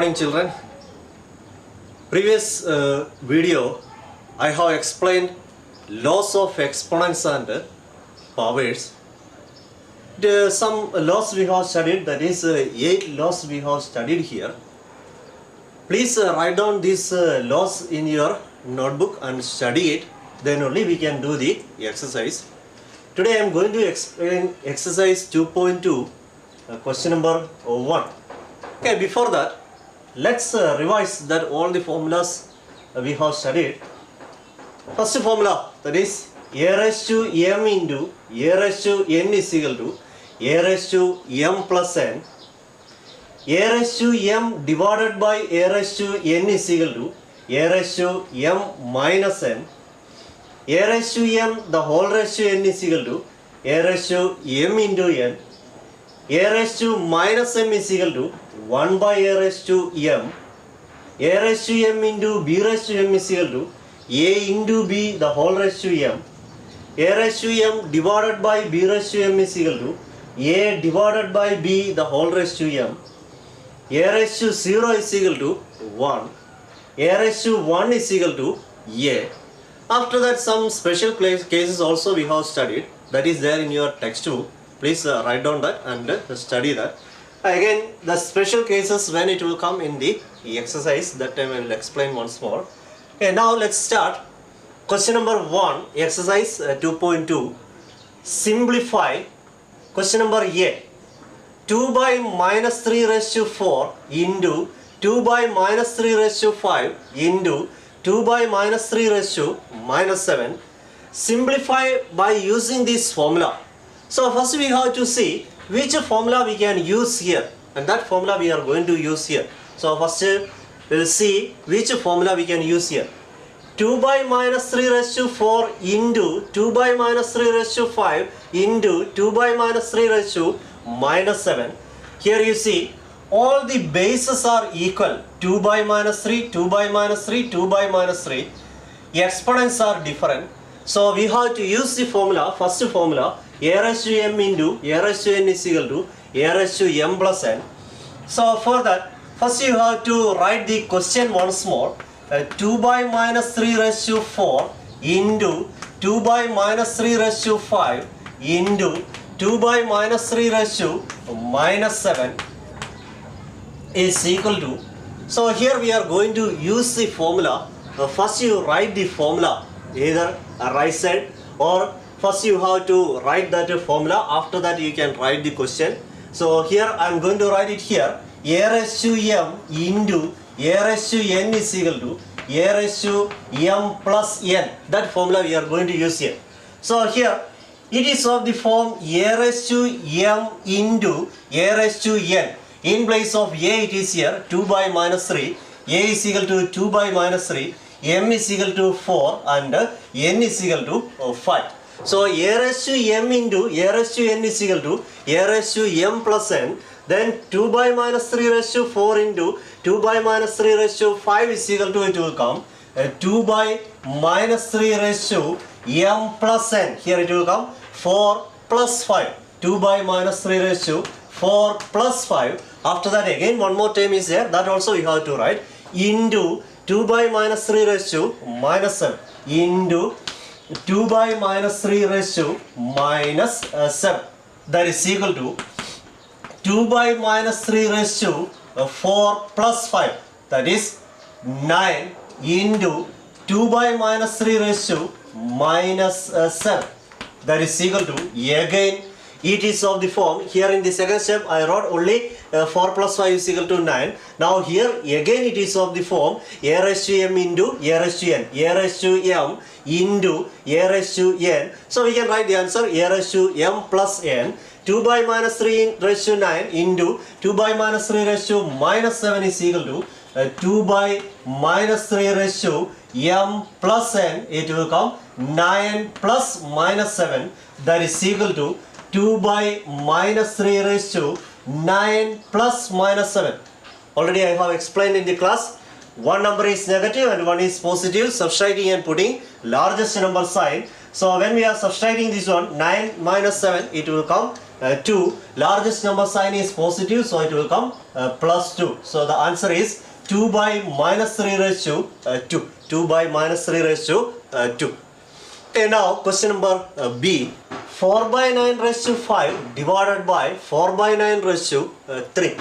morning children. Previous video I have explained laws of exponents and powers. Some laws we have studied, that is 8 laws we have studied here. Please write down these laws in your notebook and study it, then only we can do the exercise. Today I am going to explain exercise 2.2, question number 1. Okay, before that, let's revise that all the formulas we have studied. First formula, that is a raised to m into a raised to n is equal to a raised to m plus n. A raised to m divided by a raised to n is equal to a raised to m minus n. A raised to m the whole raised to n is equal to a raised to m into n. A raised to minus m is equal to 1 by a raised to m. A raised to m into b raised to m is equal to a into b the whole raised to m. A raised to m divided by b raised to m is equal to a divided by b the whole raised to m. A raised to 0 is equal to 1. A raised to 1 is equal to a. After that, some special cases also we have studied, that is there in your textbook. Please write down that and study that. Again, the special cases when it will come in the exercise, that time I will explain once more. Okay, now let's start. Question number 1, exercise 2.2. Simplify. Question number A. 2 by minus 3 raised to 4 into 2 by minus 3 raised to 5 into 2 by minus 3 raised to minus 7. Simplify by using this formula. So first we have to see which formula we can use here, and that formula we are going to use here. So first we will see which formula we can use here. 2 by minus 3 raised to 4 into 2 by minus 3 raised to 5 into 2 by minus 3 raised to minus 7. Here you see all the bases are equal. 2 by minus 3, 2 by minus 3, 2 by minus 3. Exponents are different. So we have to use the formula, first formula, a raised to m into a raised to n is equal to a raised to m plus n. So for that, first you have to write the question once more. 2 by minus 3 raised to 4 into 2 by minus 3 raised to 5 into 2 by minus 3 raised to minus 7 is equal to. So here we are going to use the formula. First you write the formula, either a right side, or first you have to write that formula, after that you can write the question. So here I am going to write it here. A raised to m into a raised to n is equal to a raised to m plus n. That formula we are going to use here. So here it is of the form a raised to m into a raised to n. In place of a it is here 2 by minus 3. A is equal to 2 by minus 3. M is equal to 4 and n is equal to 5. So a raised to m into a raised to n is equal to a raised to m plus n. Then 2 by minus 3 raised to 4 into 2 by minus 3 raised to 5 is equal to, it will come 2 by minus 3 raised to m plus n. Here it will come 4 plus 5. 2 by minus 3 raised to 4 plus 5. After that again one more term is there, that also we have to write, into 2 by minus 3 raised to minus 7 into 2 by minus 3 raised to minus 7. That is equal to 2 by minus 3 raised to 4 plus 5. That is 9 into 2 by minus 3 raised to minus 7. That is equal to, again it is of the form, here in the second step I wrote only 4 plus 5 is equal to 9. Now here again it is of the form a raised to m into a raised to n. A raised to m into a raised to n. So we can write the answer a raised to m plus n. 2 by minus 3 raised to 9 into 2 by minus 3 raised to minus 7 is equal to 2 by minus 3 raised to m plus n. It will come 9 plus minus 7, that is equal to 2 by minus 3 raised to 9 plus minus 7. Already I have explained in the class, one number is negative and one is positive, subtracting and putting largest number sign. So when we are subtracting this one, 9 minus 7, it will come 2. Largest number sign is positive, so it will come plus 2. So the answer is 2 by minus 3 raised to 2. 2 by minus 3 raised to 2. Okay, now question number B. 4 by 9 raised to 5 divided by 4 by 9 raised to 3.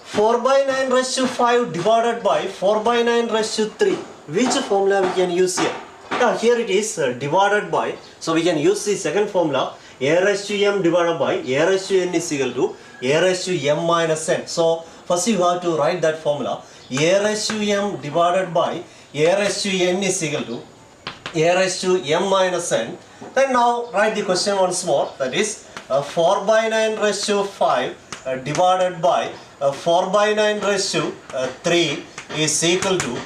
4 by 9 raised to 5 divided by 4 by 9 raised to 3. Which formula we can use here? Now here it is divided by. So we can use the second formula. A raised to m divided by A raised to n is equal to A raised to m minus n. So first you have to write that formula. A raised to m divided by A raised to n is equal to A raised to m minus n. Then now write the question once more. That is 4 by 9 raised to 5 divided by 4 by 9 raised to 3 is equal to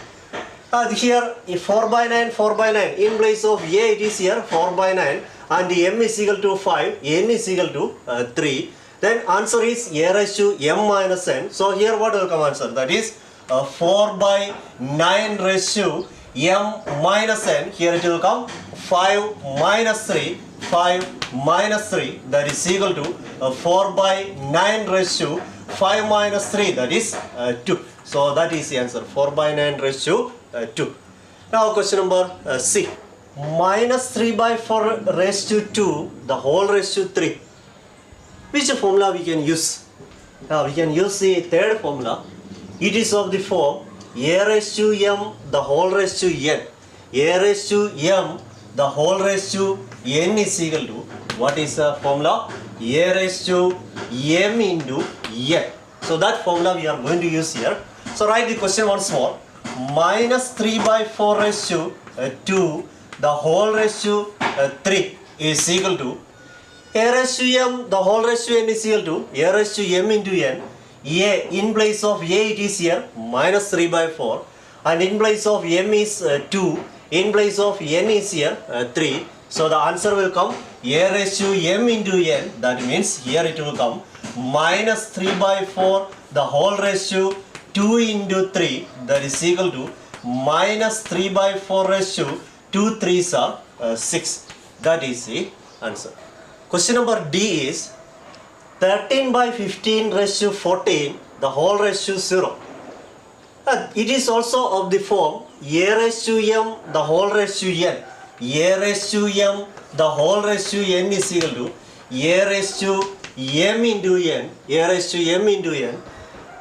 here 4 by 9, 4 by 9. In place of A it is here 4 by 9 and m is equal to 5, n is equal to 3. Then answer is A raised to m minus n. So here what will come answer? That is 4 by 9 raised to m minus n. Here it will come 5 minus 3. 5 minus 3, that is equal to 4 by 9 raised to 5 minus 3, that is 2. So that is the answer, 4 by 9 raised to 2. Now question number C. Minus 3 by 4 raised to 2, the whole raised to 3. Which formula we can use? Now we can use the third formula. It is of the form A raised to m, the whole raised to n. A raised to m, the whole raised to n is equal to, what is the formula? A raised to m into n. So that formula we are going to use here. So write the question once more. Minus 3 by 4 raised to 2, the whole raised to 3 is equal to A raised to m, the whole raised to n is equal to A raised to m into n. A, in place of A it is here minus 3 by 4, and in place of m is 2, in place of n is here 3. So the answer will come A raised to m into n. That means here it will come minus 3 by 4, the whole raised to 2 into 3, that is equal to minus 3 by 4 raised to 2 3s are 6. That is the answer. Question number D is 13 by 15 raised to 14, the whole raised to 0. It is also of the form A raised to m, the whole raised to n. A raised to m, the whole raised to n is equal to A raised to m into n. A raised to m into n.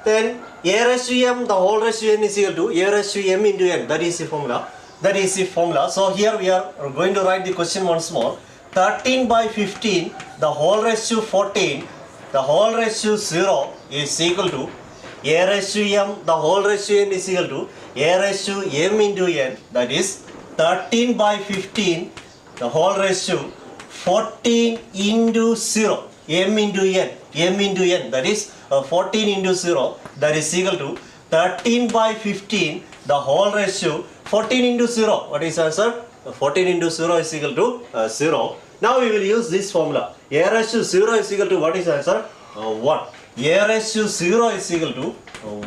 Then A raised to m, the whole raised to n is equal to A raised to m into n. That is the formula. That is the formula. So here we are going to write the question once more. 13 by 15, the whole raised to 14, the whole raised to 0 is equal to A raised to m, the whole raised to n is equal to A raised to m into n. That is 13 by 15, the whole raised to 14 into 0, m into n, m into n. That is 14 into 0, that is equal to 13 by 15, the whole raised to 14 into 0. What is the answer? 14 into 0 is equal to 0. Now we will use this formula. A raised to 0 is equal to, what is the answer? 1. A raised to 0 is equal to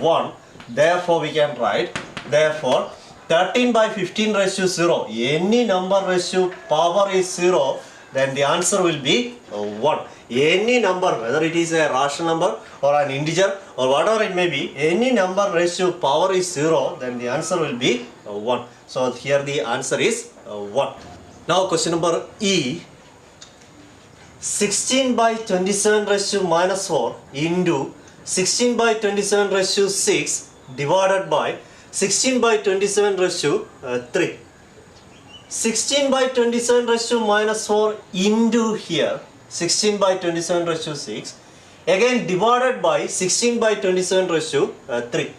1. Therefore we can write, therefore 13 by 15 raised to 0. Any number raised to power is 0, then the answer will be 1. Any number, whether it is a rational number or an integer or whatever it may be, any number raised to power is 0, then the answer will be 1. So here the answer is 1. Now question number E. 16 by 27 raised to minus 4 into 16 by 27 raised to 6 divided by 16 by 27 raised to 3. 16 by 27 raised to minus 4 into here 16 by 27 raised to 6, again divided by 16 by 27 raised to 3.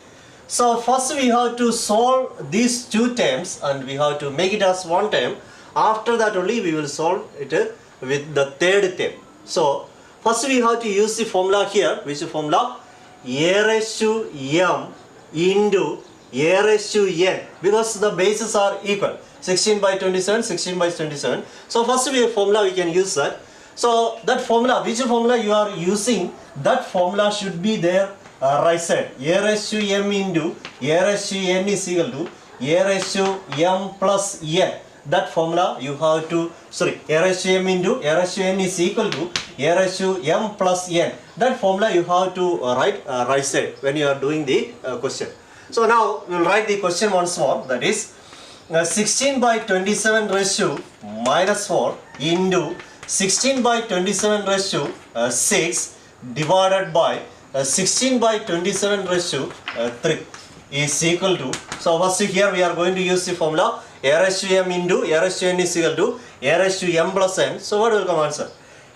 So first we have to solve these two terms and we have to make it as one term. After that only we will solve it with the third term. So first we have to use the formula here. Which formula? A raised to m into A raised to n, because the bases are equal. 16 by 27, 16 by 27. So first we have formula, we can use that. So that formula, which formula you are using, that formula should be there right side. A raised to m into A raised to n is equal to A raised to m plus n. That formula you have to, A raised to m into A raised to n is equal to a raised to m plus n. That formula you have to write right side when you are doing the question. So now we will write the question once more, that is 16 by 27 raised to minus 4 into 16 by 27 raised to 6 divided by 16 by 27 raised to 3 is equal to, so first here we are going to use the formula a raised to m into a raised to n is equal to a raised to m plus n. So what will come answer?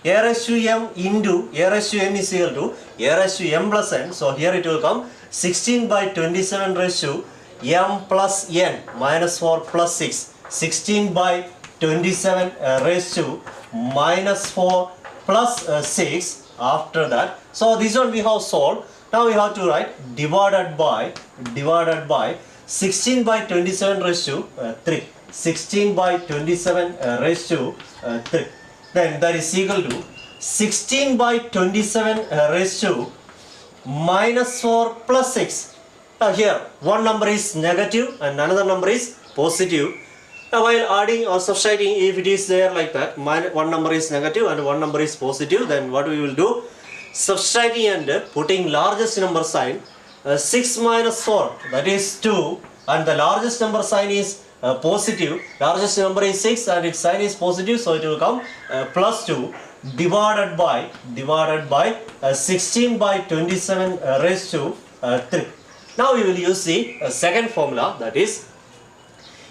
A raised to m into a raised to n is equal to a raised to m plus n. So here it will come 16 by 27 raised to m plus n minus 4 plus 6. 16 by 27 raised to minus 4 plus 6 after that. So this one we have solved. Now we have to write divided by 16 by 27 raised to 3. 16 by 27 raised to 3. Then that is equal to 16 by 27 raised to minus 4 plus 6. Here one number is negative and another number is positive. Now while adding or subtracting, if it is there like that, one number is negative and one number is positive, then what we will do? Subtracting and putting largest number sign, 6 minus 4, that is 2, and the largest number sign is positive, largest number is 6 and its sign is positive, so it will come plus 2 divided by 16 by 27 raised to 3. Now we will use the second formula, that is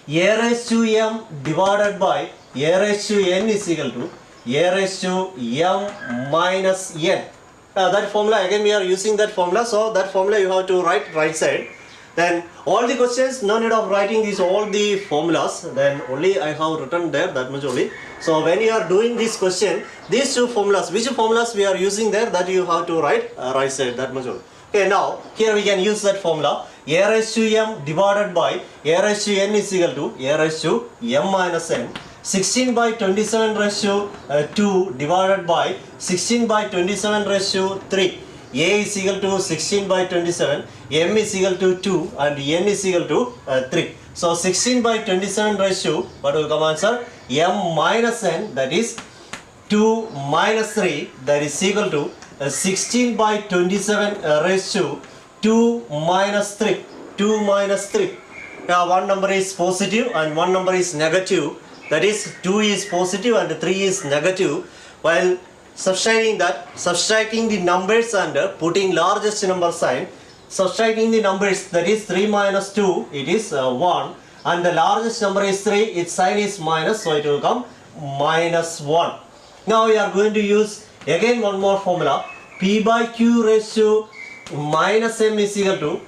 a raised to m divided by a raised to n is equal to a raised to m minus n. That formula again we are using that formula, so that formula you have to write right side. Then all the questions, no need of writing these all the formulas, then only I have written there, that much only. So when you are doing this question, these two formulas, which formulas we are using there, that you have to write right side, that much only. Okay, now here we can use that formula, a raised to m divided by a raised to n is equal to a raised to m minus n. 16 by 27 raised to 2 divided by 16 by 27 raised to 3. A is equal to 16 by 27, m is equal to 2 and n is equal to 3. So 16 by 27 raised to, what will come answer? M minus n, that is 2 minus 3, that is equal to 16 by 27 raised to 2 minus 3. 2 minus 3. Now one number is positive and one number is negative. That is 2 is positive and 3 is negative. While subtracting the numbers and putting largest number sign, subtracting the numbers, that is 3 minus 2, it is 1, and the largest number is 3, its sign is minus, so it will come minus 1. Now we are going to use again one more formula, p by q raised to minus m is equal to,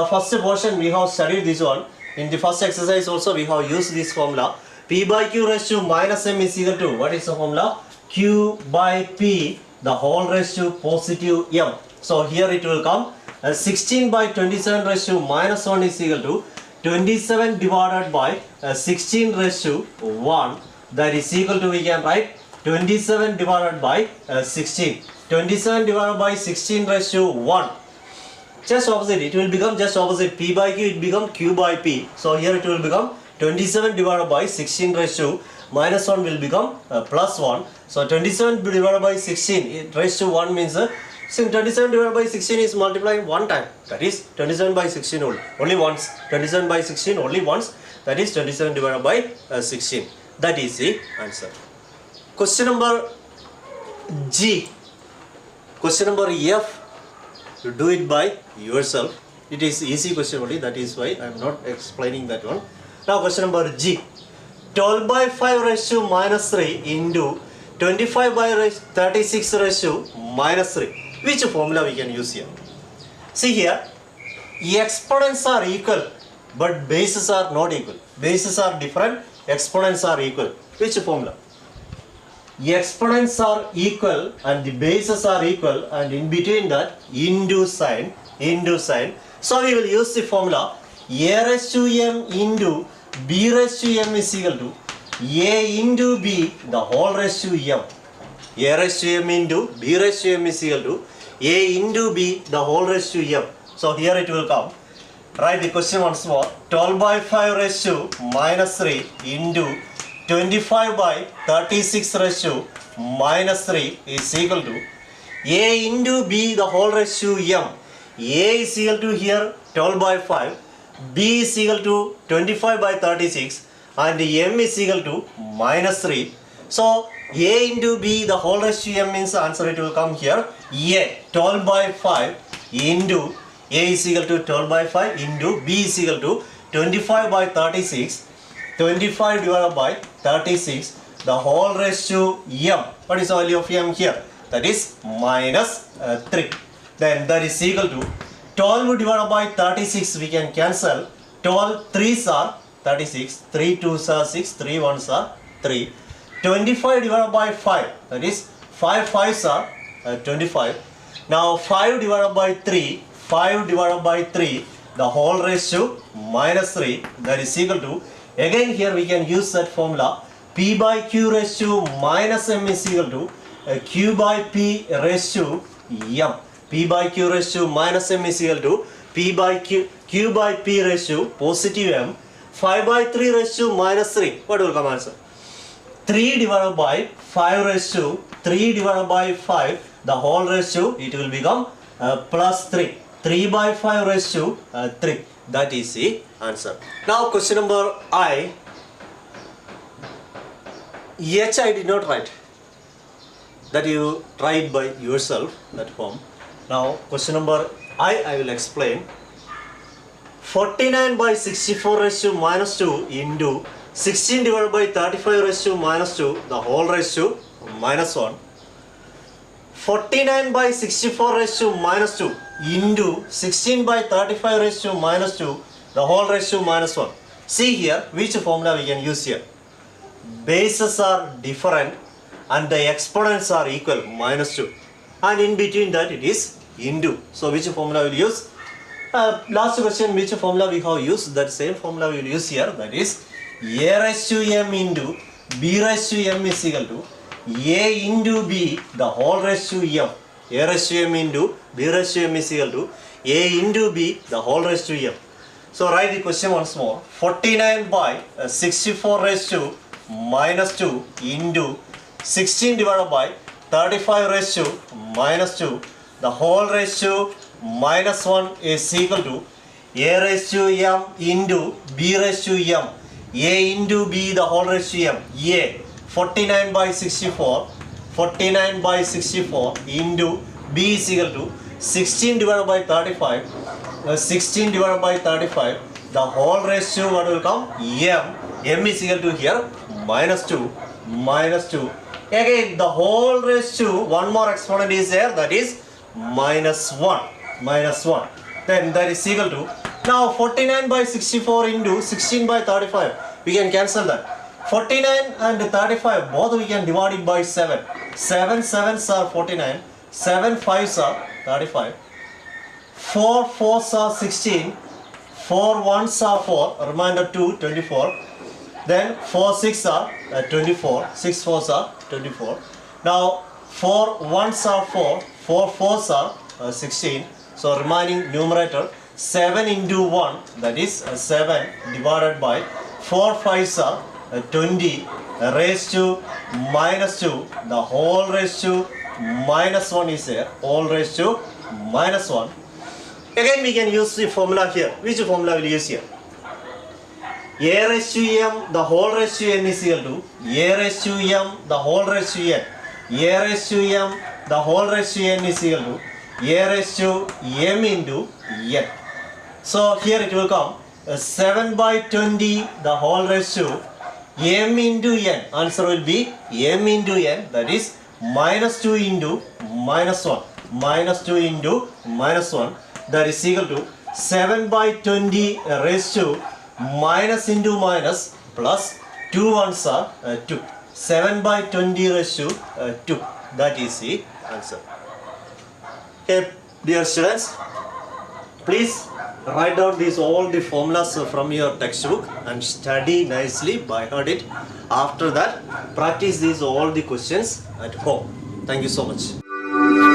first portion we have studied this one, in the first exercise also we have used this formula, p by q raised to minus m is equal to, what is the formula? Q by p the whole raised to positive m. So here it will come 16 by 27 raised to minus 1 is equal to 27 divided by 16 raised to 1, that is equal to, we can write 27 divided by 16. 27 divided by 16 raised to 1. Just opposite, it will become just opposite, p by q, it become q by p. So here it will become 27 divided by 16 raised to minus 1 will become plus 1. So 27 divided by 16 raised to 1 means since 27 divided by 16 is multiplied one time, that is 27 by 16 only once. 27 by 16 only once, that is 27 divided by 16. That is the answer. Question number G. Question number F, you do it by yourself. It is easy question only, that is why I am not explaining that one. Now question number G. 12 by 5 raised to minus 3 into 25 by 36 raised to minus 3. Which formula we can use here? See here, exponents are equal but bases are not equal. Bases are different, exponents are equal. Which formula? Exponents are equal and the bases are equal, and in between that into sign. So we will use the formula a raised to m into b raised to m is equal to a into b the whole raised to m. A raised to m into b raised to m is equal to a into b the whole raised to m. So here it will come. Write the question once more. 12 by 5 raised to minus 3 into 25 by 36 raised to minus 3 is equal to a into b the whole raised to m. A is equal to here 12 by 5, b is equal to 25 by 36 and m is equal to minus 3. So a into b the whole raised to m means the answer it will come here a 12 by 5 into a is equal to 12 by 5 into b is equal to 25 by 36. 25 divided by 36 the whole raised to m. What is the value of m here? That is minus 3. Then that is equal to 12 divided by 36 we can cancel. 12 3s are 36, 3 2s are 6, 3 1s are 3. 25 divided by 5, that is 5 5s are 25. Now 5 divided by 3, 5 divided by 3, the whole raised to minus 3, that is equal to, again here we can use that formula, p by q raised to minus m is equal to q by p raised to m. P by q raised to minus m is equal to p by q by p raised to positive m. 5 by 3 raised to minus 3. What will come answer? 3 divided by 5 raised to 3 divided by 5 the whole raised to it will become plus 3. 3 by 5 raised to 3. That is the answer. Now question number I. H I did not write. That you try it by yourself at home. Now question number I will explain. 49 by 64 raised to minus 2 into 16 divided by 35 raised to minus 2 the whole raised to minus 1. 49 by 64 raised to minus 2 into 16 by 35 raised to minus 2 the whole raised to minus 1. See here which formula we can use here. Bases are different and the exponents are equal minus 2 and in between that it is into. So which formula we will use? Last question, which formula we have used? That same formula we will use here, that is a raised to m into b raised to m is equal to a into b the whole raised to m. A raised to m into b raised to m is equal to a into b the whole raised to m. So write the question once more. 49 by 64 raised to minus 2 into 16 divided by 35 raised to minus 2 the whole raised to minus 1 is equal to a raised to m into b raised to m. A into b the whole raised to m. A 49 by 64, 49 by 64 into b is equal to 16 divided by 35, 16 divided by 35 the whole raised to what will come? M. M is equal to here minus 2, minus 2. Again the whole raised to one more exponent is there, that is minus 1, minus 1. Then that is equal to, now 49 by 64 into 16 by 35 we can cancel that. 49 and 35 both we can divide it by 7. 7 7s are 49, 7 5s are 35, 4 4s are 16, 4 1s are 4, remainder 2 24. Then 4 6 are 24, 6 4s are 24. Now 4 1s are 4, 4 4s are 16. So remaining numerator 7 into 1, that is 7 divided by 4 5s are 20 raised to minus 2 the whole raised to minus 1 is there, all raised to minus 1. Again we can use the formula here. Which formula will use here? A raised to m the whole raised to n is equal to a raised to m the whole raised to n. A raised to m the whole raised to n is equal to a raised to m into n. So here it will come 7 by 20 the whole raised to m into n. Answer will be m into n, that is minus 2 into minus 1. Minus 2 into minus 1, that is equal to 7 by 20 raised to minus into minus plus 2 ones are 2. 7 by 20 raised to 2. That is the answer. Okay, dear students, please write down these all the formulas from your textbook and study nicely by heart it. After that, practice these all the questions at home. Thank you so much.